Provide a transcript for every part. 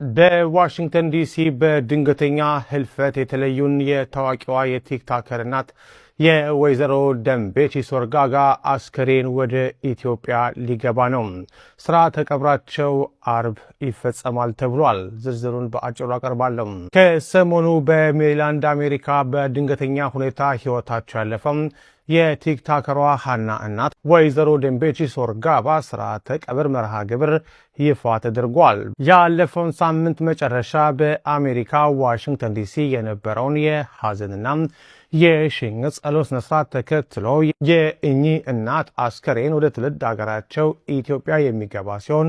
በዋሽንግተን ዲሲ በድንገተኛ ህልፈት የተለዩን የታዋቂዋ የቲክቶከር እናት የወይዘሮ ደንቤቺ ሶርጋጋ አስከሬን ወደ ኢትዮጵያ ሊገባ ነው። ስርዓተ ቀብራቸው አርብ ይፈጸማል ተብሏል። ዝርዝሩን በአጭሩ አቀርባለሁ። ከሰሞኑ በሜሪላንድ አሜሪካ በድንገተኛ ሁኔታ ህይወታቸው ያለፈው የቲክቶከሯ ሀና እናት ወይዘሮ ደንቤቺ ሶርጋጋ ስርዓተ ቀብር መርሃ ግብር ይፋ ተደርጓል። ያለፈውን ሳምንት መጨረሻ በአሜሪካ ዋሽንግተን ዲሲ የነበረውን የሐዘንና የሽኝት ጸሎት ስነ ስርዓት ተከትሎ የእኚህ እናት አስከሬን ወደ ትውልድ ሀገራቸው ኢትዮጵያ የሚገባ ሲሆን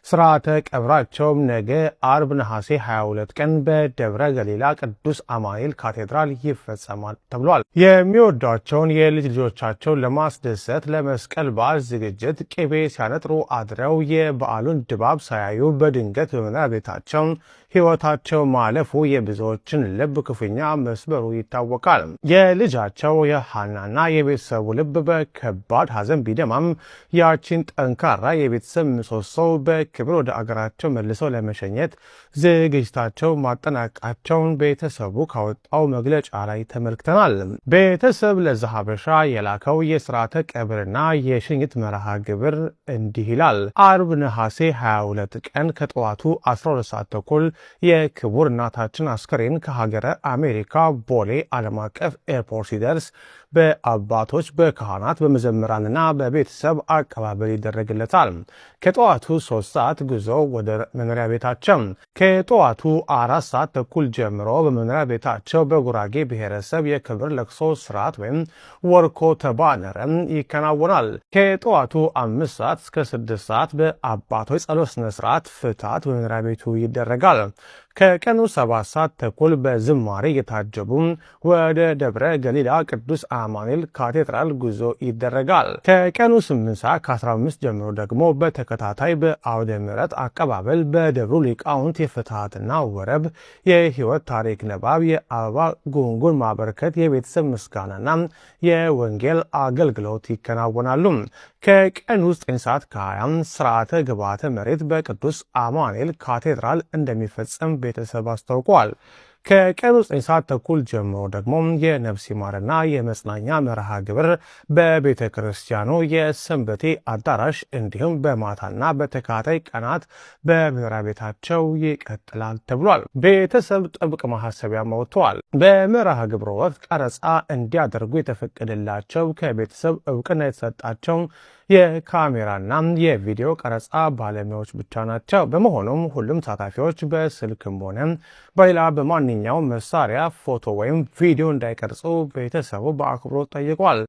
ስርዓተ ቀብራቸውም ነገ አርብ ነሐሴ 22 ቀን በደብረ ገሊላ ቅዱስ አማኑኤል ካቴድራል ይፈጸማል ተብሏል። የሚወዷቸውን የልጅ ልጆቻቸውን ለማስደሰት ለመስቀል በዓል ዝግጅት ቅቤ ሲያነጥሩ አድረው የበዓሉን ድባብ ሳያዩ በድንገት በመኖሪያ ቤታቸው ሕይወታቸው ማለፉ የብዙዎችን ልብ ክፉኛ መስበሩ ይታወቃል። የልጃቸው የሃናና የቤተሰቡ ልብ በከባድ ሐዘን ቢደማም ያቺን ጠንካራ የቤተሰብ ምሰሶ በክብር ወደ አገራቸው መልሰው ለመሸኘት ዝግጅታቸው ማጠናቀቃቸውን ቤተሰቡ ካወጣው መግለጫ ላይ ተመልክተናል። ቤተሰብ ለዛሀበሻ የላከው የስርዓተ ቀብርና የሽኝት መርሃ ግብር እንዲህ ይላል። አርብ ነሐሴ 22 ቀን ከጠዋቱ 12 ሰዓት ተኩል የክቡር እናታችን አስከሬን ከሀገረ አሜሪካ ቦሌ ዓለም አቀፍ ኤርፖርት ሲደርስ በአባቶች በካህናት በመዘምራንና በቤተሰብ አቀባበል ይደረግለታል። ከጠዋቱ 3 ሰዓት ጉዞ ወደ መኖሪያ ቤታቸው፣ ከጠዋቱ 4 ሰዓት ተኩል ጀምሮ በመኖሪያ ቤታቸው በጉራጌ ብሔረሰብ የክብር ለቅሶ ስርዓት ወይም ወርኮ ተባነረ ይከናወናል። ከጠዋቱ 5 ሰዓት እስከ 6 ሰዓት በአባቶች ጸሎት ስነ ስርዓት ፍታት በመኖሪያ ቤቱ ይደረጋል። ከቀኑ 7 ሰዓት ተኩል በዝማሬ የታጀቡ ወደ ደብረ ገሊላ ቅዱስ አማኑኤል ካቴድራል ጉዞ ይደረጋል። ከቀኑ 8 ሰዓት ከ15 ጀምሮ ደግሞ በተከታታይ በአውደ ምሕረት አቀባበል በደብሩ ሊቃውንት የፍትሐትና ወረብ የህይወት ታሪክ ንባብ፣ የአበባ ጉንጉን ማበርከት፣ የቤተሰብ ምስጋናና የወንጌል አገልግሎት ይከናወናሉ። ከቀኑ 9 ሰዓት ከ20 ስርዓተ ግብዓተ መሬት በቅዱስ አማኑኤል ካቴድራል እንደሚፈጸም ቤተሰብ አስታውቋል። ከቀኑ 9 ሰዓት ተኩል ጀምሮ ደግሞ የነፍስ ይማርና የመጽናኛ መርሃ ግብር በቤተ ክርስቲያኑ የሰንበቴ አዳራሽ እንዲሁም በማታና በተከታታይ ቀናት በመኖሪያ ቤታቸው ይቀጥላል ተብሏል። ቤተሰብ ጥብቅ ማሳሰቢያ ወጥቷል። በመርሃ ግብሩ ወቅት ቀረጻ እንዲያደርጉ የተፈቀደላቸው ከቤተሰብ እውቅና የተሰጣቸው የካሜራና የቪዲዮ ቀረጻ ባለሙያዎች ብቻ ናቸው። በመሆኑም ሁሉም ተሳታፊዎች በስልክም ሆነ በሌላ በማንኛውም መሳሪያ ፎቶ ወይም ቪዲዮ እንዳይቀርጹ ቤተሰቡ በአክብሮት ጠይቋል።